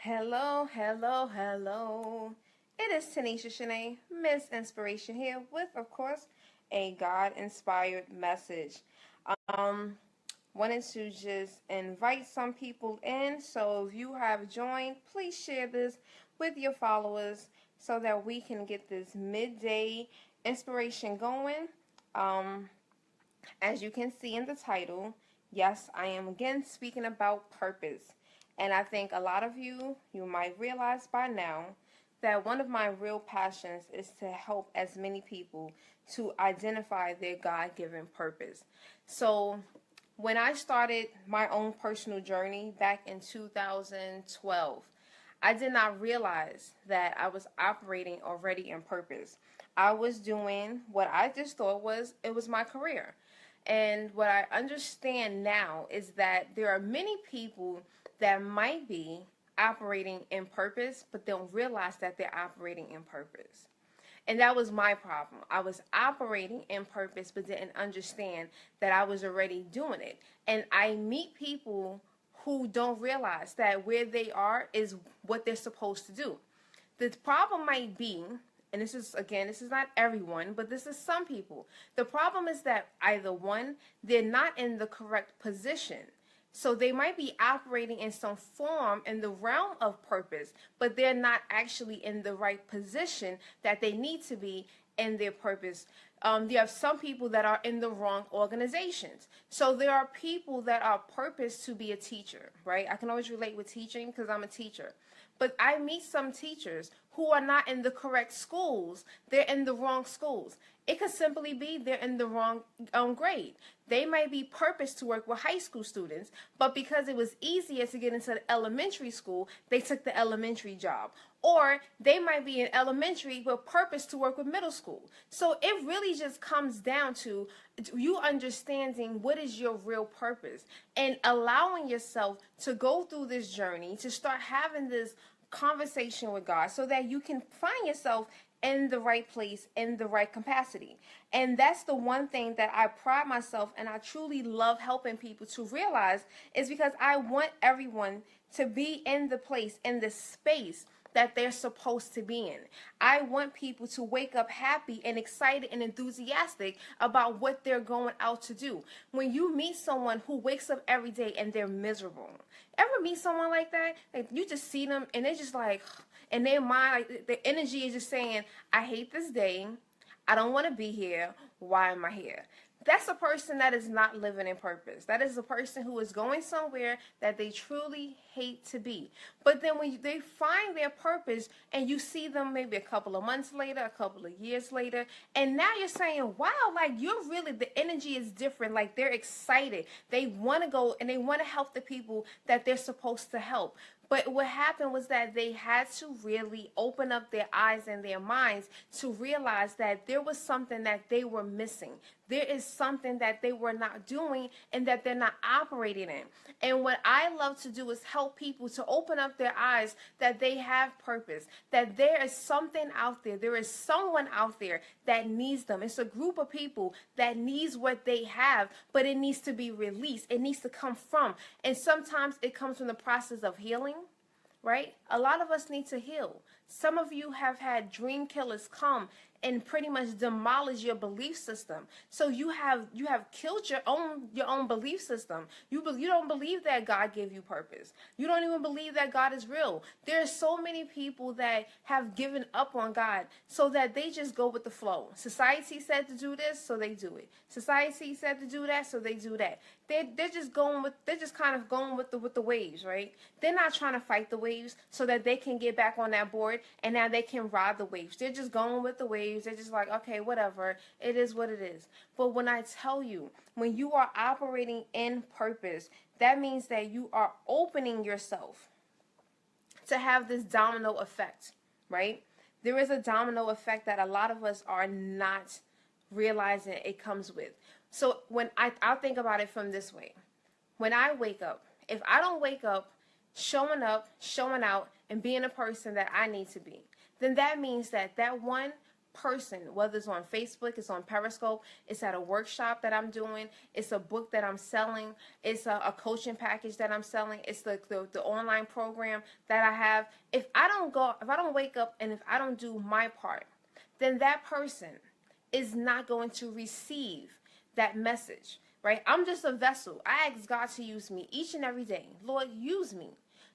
Hello, hello, hello. It is Tanisha Shanae, Miss Inspiration here with, of course, a God-inspired message. Um, Wanted to just invite some people in, so if you have joined, please share this with your followers so that we can get this midday inspiration going. Um, as you can see in the title, yes, I am again speaking about purpose. And I think a lot of you might realize by now that one of my real passions is to help as many people to identify their God given purpose. So, when I started my own personal journey back in 2012, I did not realize that I was operating already in purpose. I was doing what I just thought was my career. And what I understand now is that there are many people that might be operating in purpose, but don't realize that they're operating in purpose. And that was my problem. I was operating in purpose, but didn't understand that I was already doing it. And I meet people who don't realize that where they are is what they're supposed to do. The problem might be, and this is not everyone, but this is some people. The problem is that either one, they're not in the correct position. So they might be operating in some form in the realm of purpose, but they're not actually in the right position that they need to be in their purpose. You have some people that are in the wrong organizations. So there are people that are purposed to be a teacher, right? I can always relate with teaching because I'm a teacher. But I meet some teachers who are not in the correct schools. They're in the wrong schools. It could simply be they're in the wrong grade. They might be purposed to work with high school students, but because it was easier to get into the elementary school, they took the elementary job. Or they might be in elementary with purpose to work with middle school. So it really just comes down to you understanding what is your real purpose and allowing yourself to go through this journey, to start having this conversation with God so that you can find yourself in the right place, in the right capacity. And that's the one thing that I pride myself and I truly love helping people to realize is because I want everyone to be in the place, in the space that they're supposed to be in. I want people to wake up happy and excited and enthusiastic about what they're going out to do. When you meet someone who wakes up every day and they're miserable, ever meet someone like that? Like you just see them and they're just like, in their mind, like the energy is just saying, I hate this day. I don't want to be here. Why am I here? That's a person that is not living in purpose. That is a person who is going somewhere that they truly hate to be. But then when they find their purpose and you see them maybe a couple of months later, a couple of years later, and now you're saying, wow, like you're really, the energy is different. Like they're excited. They want to go and they want to help the people that they're supposed to help. But what happened was that they had to really open up their eyes and their minds to realize that there was something that they were missing. There is something that they were not doing and that they're not operating in. And what I love to do is help people to open up their eyes that they have purpose, that there is something out there. There is someone out there that needs them. It's a group of people that needs what they have, but it needs to be released. It needs to come from. And sometimes it comes from the process of healing. Right? A lot of us need to heal. Some of you have had dream killers come and pretty much demolish your belief system. So you have killed your own belief system. You don't believe that God gave you purpose. You don't even believe that God is real. There are so many people that have given up on God so that they just go with the flow. Society said to do this, so they do it. Society said to do that, so they do that. They're just kind of going with the waves, right? They're not trying to fight the waves so that they can get back on that board and now they can ride the waves. They're just going with the waves. They're just like, okay, whatever. It is what it is. But when I tell you, when you are operating in purpose, that means that you are opening yourself to have this domino effect, right? There is a domino effect that a lot of us are not realizing it comes with. So when I'll think about it from this way. When I wake up, if I don't wake up, showing out, and being a person that I need to be, then that means that one person, whether it's on Facebook, it's on Periscope, it's at a workshop that I'm doing, it's a book that I'm selling, it's a coaching package that I'm selling, it's the online program that I have. If I don't wake up and if I don't do my part, then that person is not going to receive that message, right? I'm just a vessel. I ask God to use me each and every day. Lord, use me.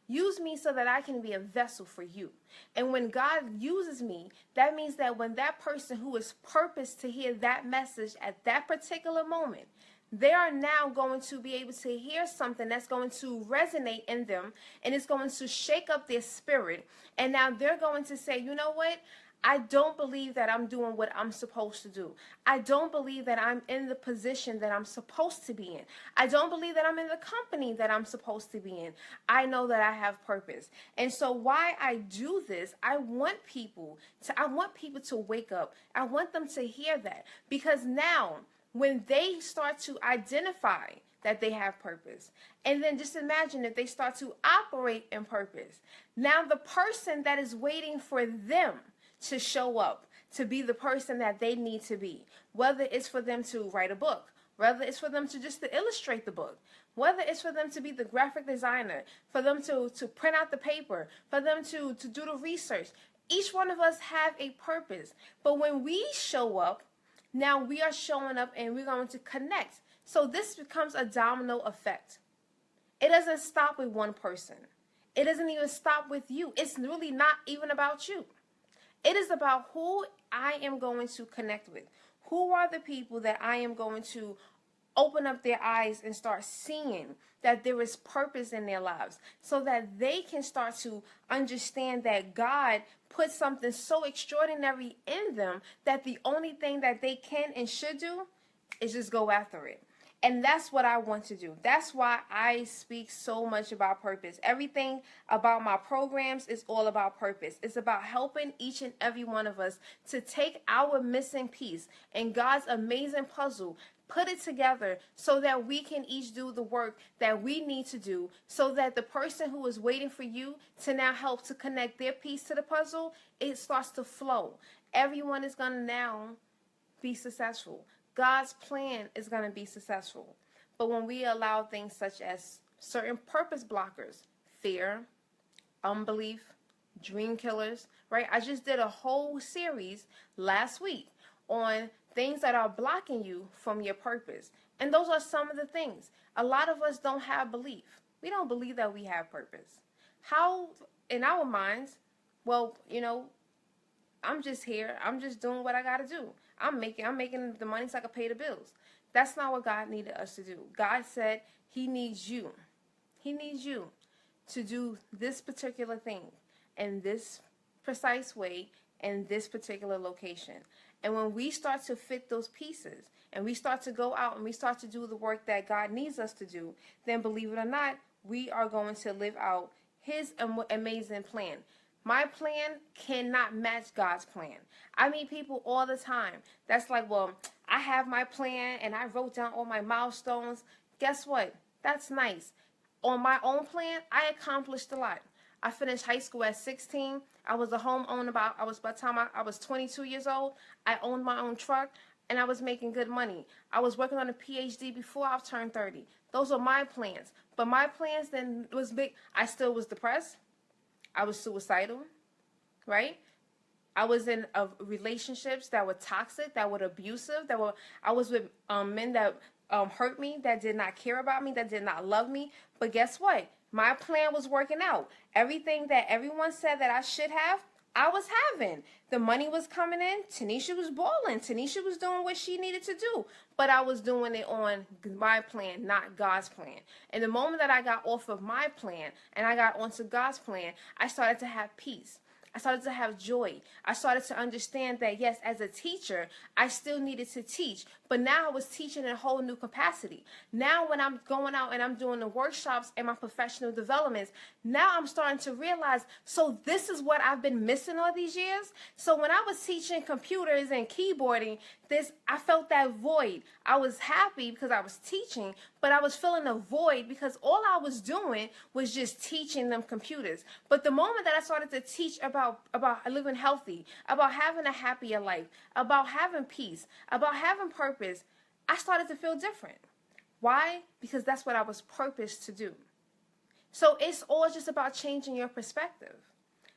Use me so that I can be a vessel for you. And when God uses me, that means that when that person who is purposed to hear that message at that particular moment, they are now going to be able to hear something that's going to resonate in them, and it's going to shake up their spirit. And now they're going to say, you know what? I don't believe that I'm doing what I'm supposed to do. I don't believe that I'm in the position that I'm supposed to be in. I don't believe that I'm in the company that I'm supposed to be in. I know that I have purpose. And so why I do this, I want people to wake up. I want them to hear that, because now when they start to identify that they have purpose, and then just imagine if they start to operate in purpose, now the person that is waiting for them to show up, to be the person that they need to be, whether it's for them to write a book, whether it's for them to just to illustrate the book, whether it's for them to be the graphic designer, for them to print out the paper, for them to do the research. Each one of us have a purpose. But when we show up, now we are showing up and we're going to connect. So this becomes a domino effect. It doesn't stop with one person. It doesn't even stop with you. It's really not even about you. It is about who I am going to connect with. Who are the people that I am going to open up their eyes and start seeing that there is purpose in their lives, so that they can start to understand that God put something so extraordinary in them that the only thing that they can and should do is just go after it. And that's what I want to do. That's why I speak so much about purpose. Everything about my programs is all about purpose. It's about helping each and every one of us to take our missing piece in God's amazing puzzle, put it together so that we can each do the work that we need to do, so that the person who is waiting for you to now help to connect their piece to the puzzle, it starts to flow. Everyone is going to now be successful. God's plan is going to be successful. But when we allow things such as certain purpose blockers, fear, unbelief, dream killers, right? I just did a whole series last week on things that are blocking you from your purpose. And those are some of the things. A lot of us don't have belief. We don't believe that we have purpose. How, in our minds, well, I'm just here. I'm just doing what I got to do. I'm making the money so I can pay the bills. That's not what God needed us to do. God said he needs you. He needs you to do this particular thing in this precise way in this particular location. And when we start to fit those pieces and we start to go out and we start to do the work that God needs us to do, then believe it or not, we are going to live out his amazing plan. My plan cannot match God's plan. I meet people all the time that's like, well, I have my plan and I wrote down all my milestones. Guess what? That's nice. On my own plan, I accomplished a lot. I finished high school at 16. I was a homeowner by the time I was 22 years old. I owned my own truck and I was making good money. I was working on a PhD before I turned 30. Those are my plans. But my plans then was big. I still was depressed. I was suicidal, right? I was in relationships that were toxic, that were abusive, I was with men that hurt me, that did not care about me, that did not love me. But guess what? My plan was working out. Everything that everyone said that I should have, I was having. The money was coming in. Tanisha was balling. Tanisha was doing what she needed to do. But I was doing it on my plan, not God's plan. And the moment that I got off of my plan and I got onto God's plan, I started to have peace. I started to have joy. I started to understand that, yes, as a teacher, I still needed to teach. But now I was teaching in a whole new capacity. Now when I'm going out and I'm doing the workshops and my professional developments, now I'm starting to realize, so this is what I've been missing all these years. So when I was teaching computers and keyboarding, I felt that void. I was happy because I was teaching, but I was feeling a void because all I was doing was just teaching them computers. But the moment that I started to teach about about living healthy, about having a happier life, about having peace, about having purpose, I started to feel different. Why? Because that's what I was purposed to do. So it's all just about changing your perspective.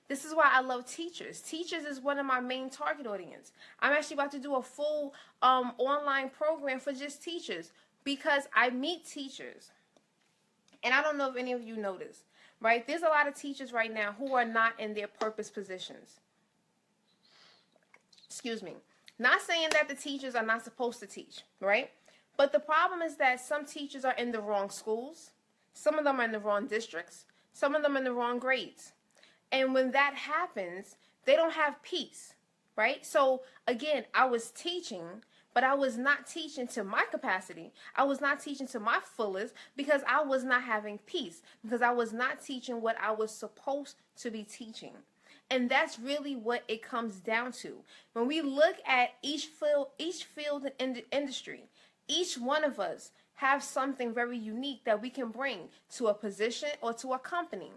This is why I love teachers. Teachers is one of my main target audience. I'm actually about to do a full online program for just teachers because I meet teachers. And I don't know if any of you know this, right? There's a lot of teachers right now who are not in their purpose positions. Excuse me. Not saying that the teachers are not supposed to teach, right? But the problem is that some teachers are in the wrong schools. Some of them are in the wrong districts. Some of them in the wrong grades. And when that happens, they don't have peace, right? So again, I was teaching, but I was not teaching to my capacity. I was not teaching to my fullest because I was not having peace, because I was not teaching what I was supposed to be teaching. And that's really what it comes down to. When we look at each field in the industry, each one of us have something very unique that we can bring to a position or to a company.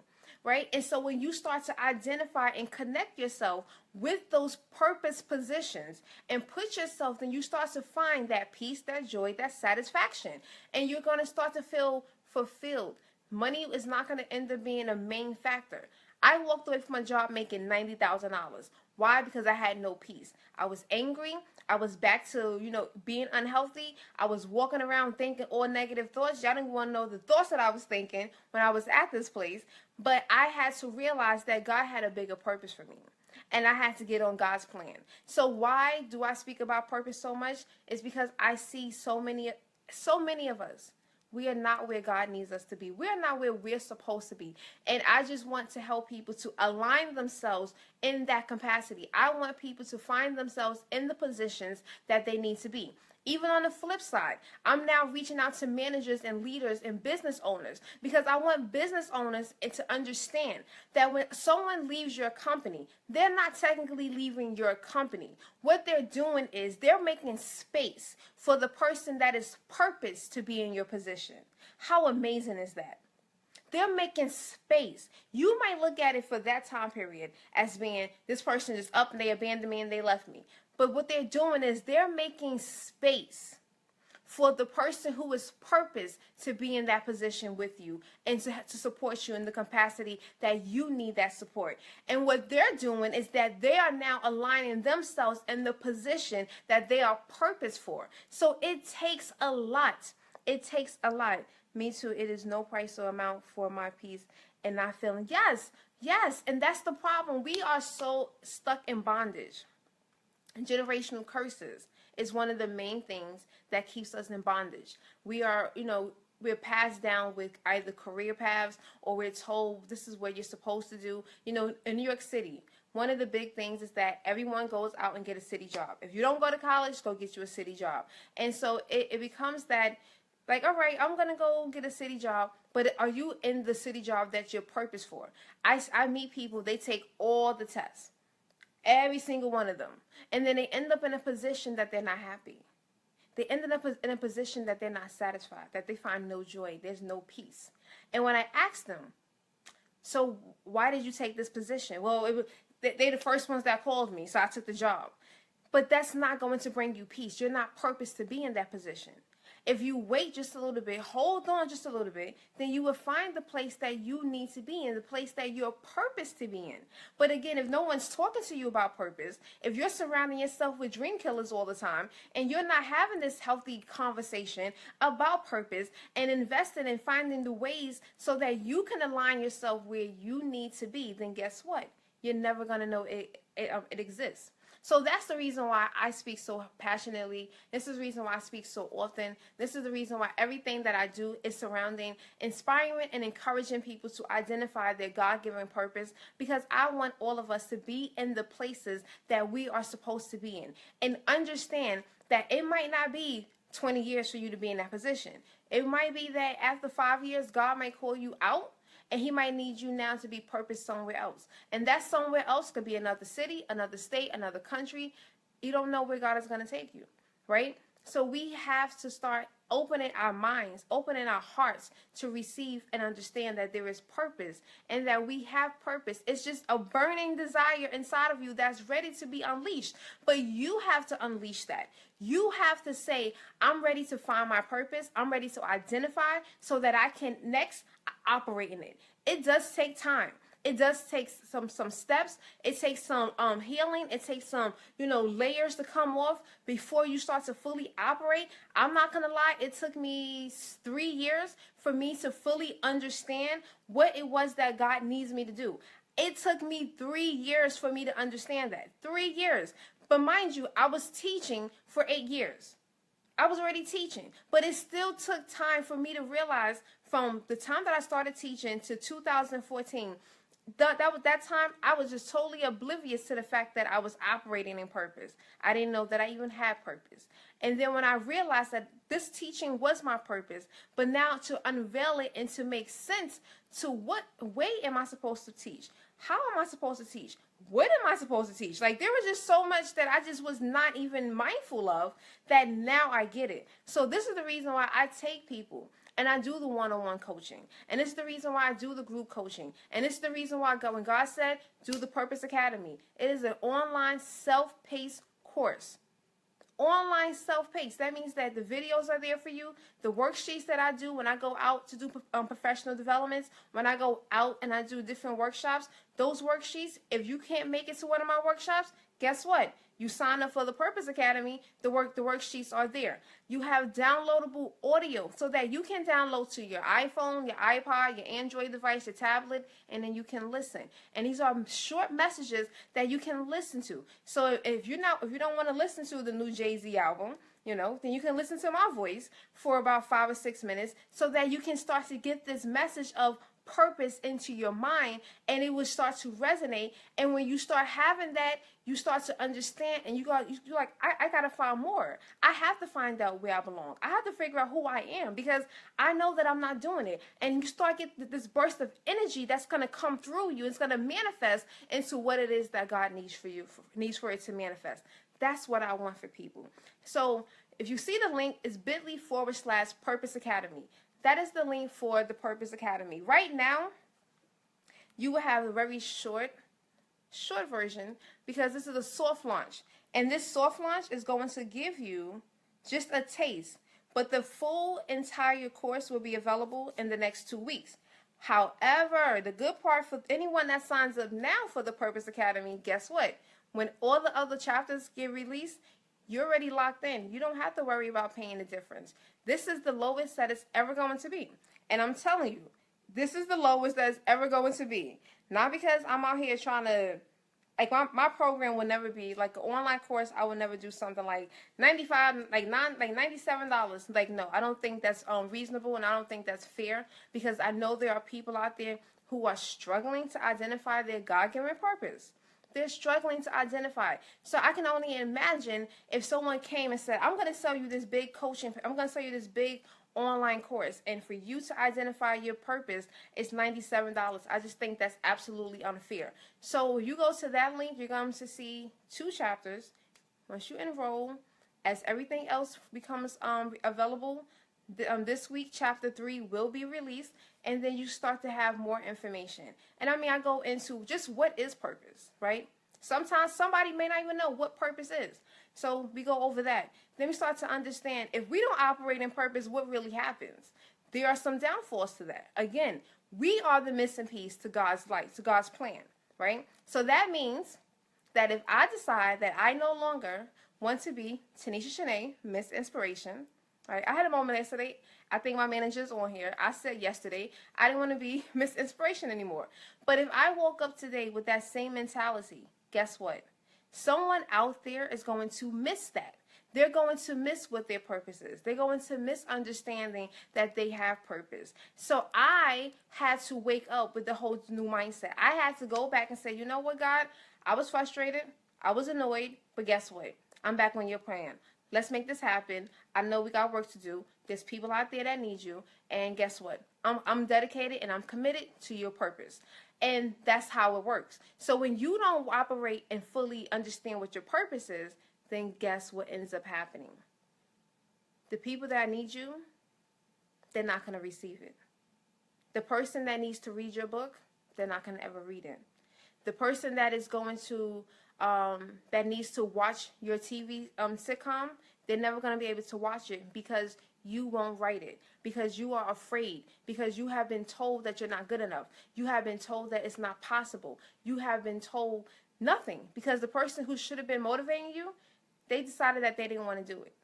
Right? And so when you start to identify and connect yourself with those purpose positions and put yourself, then you start to find that peace, that joy, that satisfaction. And you're going to start to feel fulfilled. Money is not going to end up being a main factor. I walked away from a job making $90,000. Why? Because I had no peace. I was angry. I was back to, being unhealthy. I was walking around thinking all negative thoughts. Y'all didn't want to know the thoughts that I was thinking when I was at this place. But I had to realize that God had a bigger purpose for me. And I had to get on God's plan. So why do I speak about purpose so much? It's because I see so many of us. We are not where God needs us to be. We are not where we're supposed to be. And I just want to help people to align themselves in that capacity. I want people to find themselves in the positions that they need to be. Even on the flip side, I'm now reaching out to managers and leaders and business owners because I want business owners to understand that when someone leaves your company, they're not technically leaving your company. What they're doing is they're making space for the person that is purposed to be in your position. How amazing is that? They're making space. You might look at it for that time period as being, this person is up and they abandoned me and they left me. But what they're doing is they're making space for the person who is purposed to be in that position with you and to support you in the capacity that you need that support. And what they're doing is that they are now aligning themselves in the position that they are purposed for. So it takes a lot. It takes a lot. Me too. It is no price or amount for my peace and not feeling. Yes. And that's the problem. We are so stuck in bondage. Generational curses is one of the main things that keeps us in bondage. We are, we're passed down with either career paths or we're told this is what you're supposed to do. In New York City, one of the big things is that everyone goes out and get a city job. If you don't go to college, go get you a city job. And so it becomes that, like, all right, I'm going to go get a city job, but are you in the city job that you're purposed for? I meet people, they take all the tests. Every single one of them. And then they end up in a position that they're not happy. They ended up in a position that they're not satisfied, that they find no joy, there's no peace. And when I asked them, so why did you take this position? Well, they're the first ones that called me, so I took the job. But that's not going to bring you peace. You're not purposed to be in that position. If you wait just a little bit, hold on just a little bit, then you will find the place that you need to be in, the place that you're purposed to be in. But again, if no one's talking to you about purpose, if you're surrounding yourself with dream killers all the time, and you're not having this healthy conversation about purpose and investing in finding the ways so that you can align yourself where you need to be, then guess what? You're never going to know it exists. So that's the reason why I speak so passionately. This is the reason why I speak so often. This is the reason why everything that I do is surrounding inspiring and encouraging people to identify their God-given purpose, because I want all of us to be in the places that we are supposed to be in and understand that it might not be 20 years for you to be in that position. It might be that after 5 years, God might call you out. And he might need you now to be purposed somewhere else. And that somewhere else could be another city, another state, another country. You don't know where God is going to take you, right? So we have to start opening our minds, opening our hearts to receive and understand that there is purpose and that we have purpose. It's just a burning desire inside of you that's ready to be unleashed. But you have to unleash that. You have to say, I'm ready to find my purpose. I'm ready to identify so that I can next operate in it. It does take time. It does take some steps. It takes some healing. It takes some, layers to come off before you start to fully operate. I'm not going to lie. It took me 3 years for me to fully understand what it was that God needs me to do. It took me 3 years for me to understand that. 3 years. But mind you, I was teaching for 8 years. I was already teaching, but it still took time for me to realize from the time that I started teaching to 2014, that time I was just totally oblivious to the fact that I was operating in purpose. I didn't know that I even had purpose. And then when I realized that this teaching was my purpose, but now to unveil it and to make sense to what way am I supposed to teach? How am I supposed to teach? What am I supposed to teach? Like, there was just so much that I just was not even mindful of that now I get it. So this is the reason why I take people and I do the one-on-one coaching. And it's the reason why I do the group coaching. And it's the reason why when God said, do the Purpose Academy. It is an online self-paced course. Online self-paced. That means that the videos are there for you. The worksheets that I do when I go out to do professional developments, when I go out and I do different workshops, those worksheets, if you can't make it to one of my workshops, guess what? You sign up for the Purpose Academy, the worksheets are there. You have downloadable audio so that you can download to your iPhone, your iPod, your Android device, your tablet, and then you can listen. And these are short messages that you can listen to. So if you don't want to listen to the new Jay-Z album, then you can listen to my voice for about 5 or 6 minutes so that you can start to get this message of purpose into your mind, and it will start to resonate. And when you start having that, you start to understand, and you're like, I gotta find more. I have to find out where I belong. I have to figure out who I am, because I know that I'm not doing it. And you start getting this burst of energy that's gonna come through you. It's gonna manifest into what it is that God needs for you, needs for it to manifest. That's what I want for people. So if you see the link, it's bit.ly/Purpose Academy. That is the link for the Purpose Academy. Right now, you will have a very short version, because this is a soft launch. And this soft launch is going to give you just a taste. But the full entire course will be available in the next 2 weeks. However, the good part for anyone that signs up now for the Purpose Academy, guess what? When all the other chapters get released, you're already locked in. You don't have to worry about paying the difference. This is the lowest that it's ever going to be. And I'm telling you, this is the lowest that it's ever going to be. Not because I'm out here trying to, like, my program will never be, like, an online course, I would never do something like $97. Like, no, I don't think that's reasonable, and I don't think that's fair, because I know there are people out there who are struggling to identify their God-given purpose. They're struggling to identify. So I can only imagine if someone came and said, I'm going to sell you this big coaching, I'm going to sell you this big online course, and for you to identify your purpose, it's $97. I just think that's absolutely unfair. So you go to that link, you're going to see 2 chapters. Once you enroll, as everything else becomes available, this week, chapter 3 will be released, and then you start to have more information. And I go into just what is purpose, right? Sometimes somebody may not even know what purpose is. So we go over that. Then we start to understand, if we don't operate in purpose, what really happens? There are some downfalls to that. Again, we are the missing piece to God's life, to God's plan, right? So that means that if I decide that I no longer want to be Tanisha Shanae, Miss Inspiration, right? I had a moment yesterday. I think my manager's on here. I said yesterday I didn't want to be Miss Inspiration anymore. But if I woke up today with that same mentality, guess what? Someone out there is going to miss that. They're going to miss what their purpose is. They're going to miss understanding that they have purpose. So I had to wake up with the whole new mindset. I had to go back and say, you know what, God? I was frustrated. I was annoyed. But guess what? I'm back on your plan. Let's make this happen. I know we got work to do. There's people out there that need you. And guess what? I'm dedicated and I'm committed to your purpose. And that's how it works. So when you don't operate and fully understand what your purpose is, then guess what ends up happening? The people that need you, they're not going to receive it. The person that needs to read your book, they're not going to ever read it. The person that is going to, that needs to watch your TV sitcom, they're never going to be able to watch it because you won't write it, because you are afraid, because you have been told that you're not good enough. You have been told that it's not possible. You have been told nothing because the person who should have been motivating you, they decided that they didn't want to do it.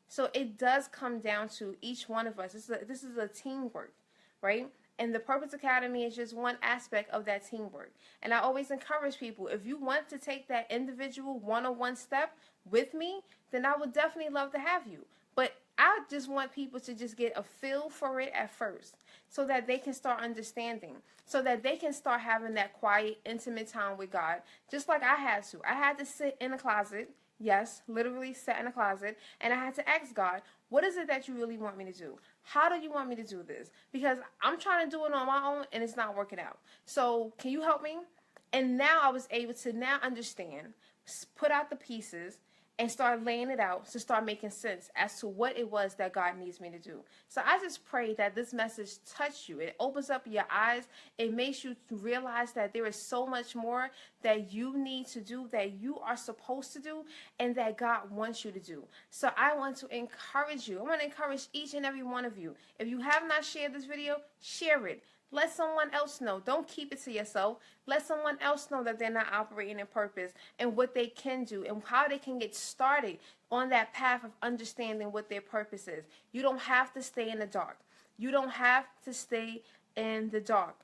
So it does come down to each one of us. This is a teamwork, right? And the Purpose Academy is just one aspect of that teamwork. And I always encourage people, if you want to take that individual one-on-one step with me, then I would definitely love to have you. But I just want people to just get a feel for it at first so that they can start understanding, so that they can start having that quiet, intimate time with God, just like I had to. I had to sit in a closet. Yes, literally sat in a closet, and I had to ask God, what is it that you really want me to do? How do you want me to do this? Because I'm trying to do it on my own, and it's not working out. So can you help me? And now I was able to now understand, put out the pieces, and start laying it out to start making sense as to what it was that God needs me to do. So I just pray that this message touched you. It opens up your eyes. It makes you realize that there is so much more that you need to do, that you are supposed to do, and that God wants you to do. So I want to encourage you. I want to encourage each and every one of you. If you have not shared this video, share it. Let someone else know. Don't keep it to yourself. Let someone else know that they're not operating in purpose and what they can do and how they can get started on that path of understanding what their purpose is. You don't have to stay in the dark. You don't have to stay in the dark.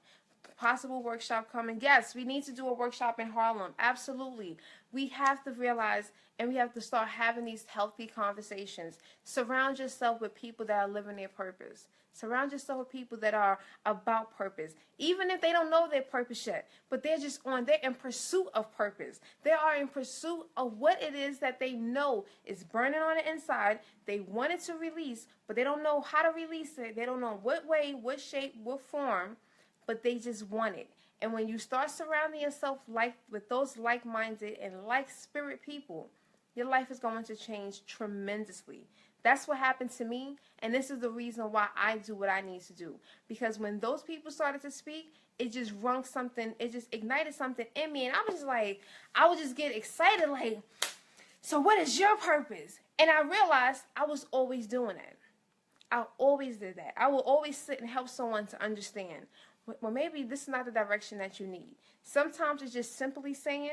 Possible workshop coming. Yes, we need to do a workshop in Harlem. Absolutely. We have to realize and we have to start having these healthy conversations. Surround yourself with people that are living their purpose. Surround yourself with people that are about purpose, even if they don't know their purpose yet, but they're in pursuit of purpose. They are in pursuit of what it is that they know is burning on the inside. They want it to release, but they don't know how to release it. They don't know what way, what shape, what form, but they just want it. And when you start surrounding yourself with those like-minded and like-spirit people, your life is going to change tremendously. That's what happened to me, and this is the reason why I do what I need to do. Because when those people started to speak, it just rung something, it just ignited something in me, and I would just get excited, like, so what is your purpose? And I realized I was always doing it. I always did that. I will always sit and help someone to understand, well, maybe this is not the direction that you need. Sometimes it's just simply saying,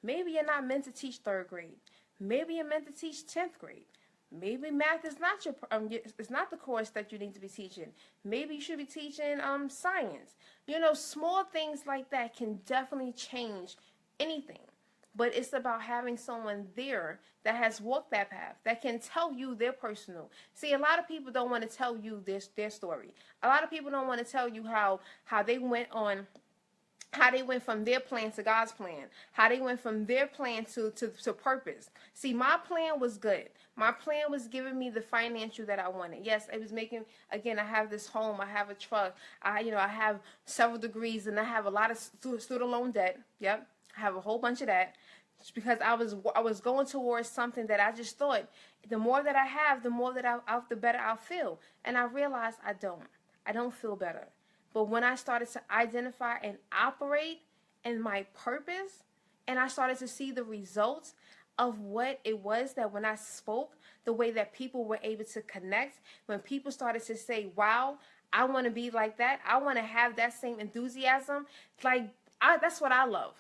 maybe you're not meant to teach 3rd grade. Maybe you're meant to teach 10th grade. Maybe math is not it's not the course that you need to be teaching. Maybe you should be teaching science. You know, small things like that can definitely change anything. But it's about having someone there that has walked that path, that can tell you their personal. See, a lot of people don't want to tell you their story. A lot of people don't want to tell you how they went from their plan to God's plan, how they went from their plan to purpose. See, my plan was good. My plan was giving me the financial that I wanted. Yes, it was making, again, I have this home, I have a truck, I have several degrees, and I have a lot of student loan debt. Yep, I have a whole bunch of that. It's because I was going towards something that I just thought, the more that I have, the better I'll feel. And I realized I don't feel better. But when I started to identify and operate in my purpose, and I started to see the results of what it was that when I spoke, the way that people were able to connect, when people started to say, wow, I want to be like that. I want to have that same enthusiasm. That's what I love.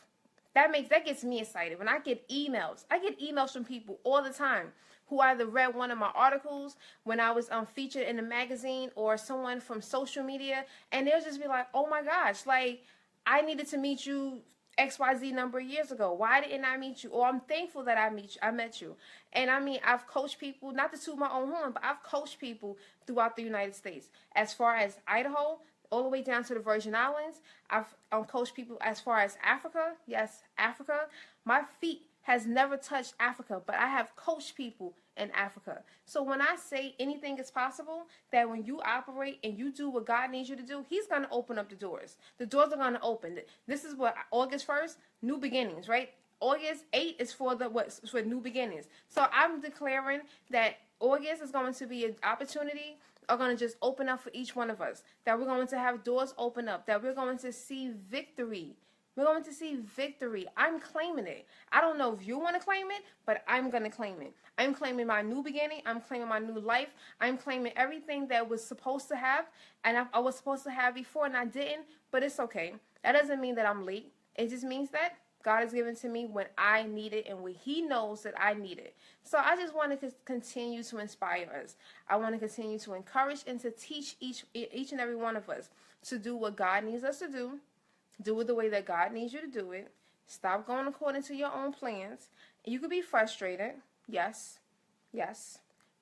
That gets me excited. When I get emails from people all the time who either read one of my articles when I was featured in a magazine or someone from social media, and they'll just be like, oh my gosh, like, I needed to meet you XYZ number of years ago. Why didn't I meet you? Or I'm thankful that I met you. And I mean, I've coached people, not to toot my own horn, but I've coached people throughout the United States. As far as Idaho, all the way down to the Virgin Islands. I've coached people as far as Africa. Yes, Africa. My feet has never touched Africa, but I have coached people in Africa. So when I say anything is possible, that when you operate and you do what God needs you to do, He's going to open up the doors. The doors are going to open. This is what, August 1st, new beginnings, right? August 8th is for new beginnings. So I'm declaring that August is going to be an opportunity are going to just open up for each one of us. That we're going to have doors open up. That we're going to see victory. We're going to see victory. I'm claiming it. I don't know if you want to claim it, but I'm going to claim it. I'm claiming my new beginning. I'm claiming my new life. I'm claiming everything that was supposed to have and I was supposed to have before and I didn't, but it's okay. That doesn't mean that I'm late. It just means that God has given to me when I need it and when He knows that I need it. So I just want to continue to inspire us. I want to continue to encourage and to teach each and every one of us to do what God needs us to do. Do it the way that God needs you to do it. Stop going according to your own plans. You could be frustrated. Yes. Yes.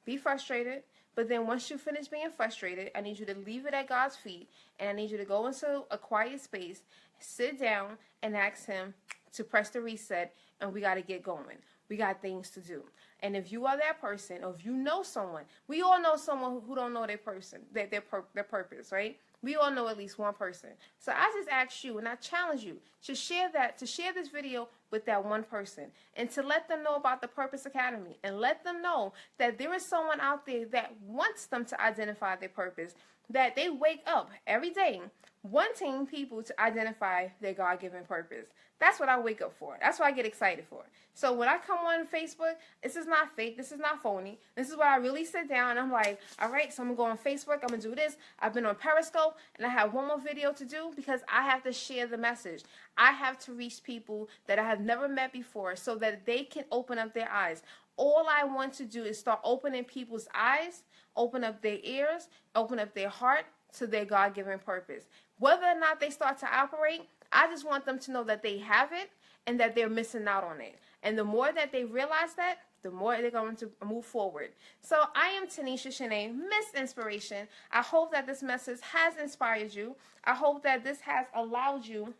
Be frustrated. But then once you finish being frustrated, I need you to leave it at God's feet. And I need you to go into a quiet space, sit down, and ask Him to press the reset. And we got to get going. We got things to do. And if you are that person, or if you know someone, we all know someone who don't know their person, their purpose, right? We all know at least one person. So I just ask you and I challenge you to share this video with that one person and to let them know about the Purpose Academy and let them know that there is someone out there that wants them to identify their purpose, that they wake up every day wanting people to identify their God-given purpose. That's what I wake up for. That's what I get excited for. So when I come on Facebook, this is not fake. This is not phony. This is what I really sit down and I'm like, all right, so I'm going to go on Facebook. I'm going to do this. I've been on Periscope and I have one more video to do because I have to share the message. I have to reach people that I have never met before so that they can open up their eyes. All I want to do is start opening people's eyes, open up their ears, open up their heart to their God-given purpose. Whether or not they start to operate, I just want them to know that they have it and that they're missing out on it. And the more that they realize that, the more they're going to move forward. So I am Tanisha Shanae, Miss Inspiration. I hope that this message has inspired you. I hope that this has allowed you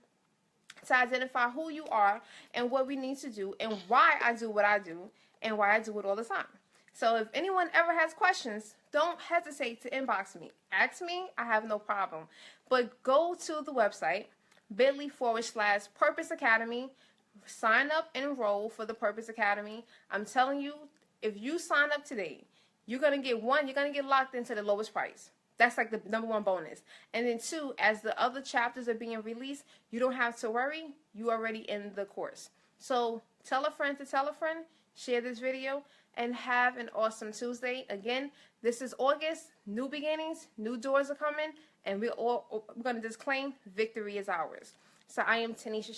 to identify who you are and what we need to do and why I do what I do and why I do it all the time. So if anyone ever has questions, don't hesitate to inbox me. Ask me, I have no problem. But go to the website, bit.ly/Purpose Academy. Sign up and enroll for the Purpose Academy. I'm telling you, if you sign up today, you're going to get locked into the lowest price. That's like the #1 bonus. And then 2, as the other chapters are being released, you don't have to worry. You're already in the course. So tell a friend to tell a friend, share this video, and have an awesome Tuesday. Again, this is August, new beginnings, new doors are coming, and we're going to just claim victory is ours. So I am Tanisha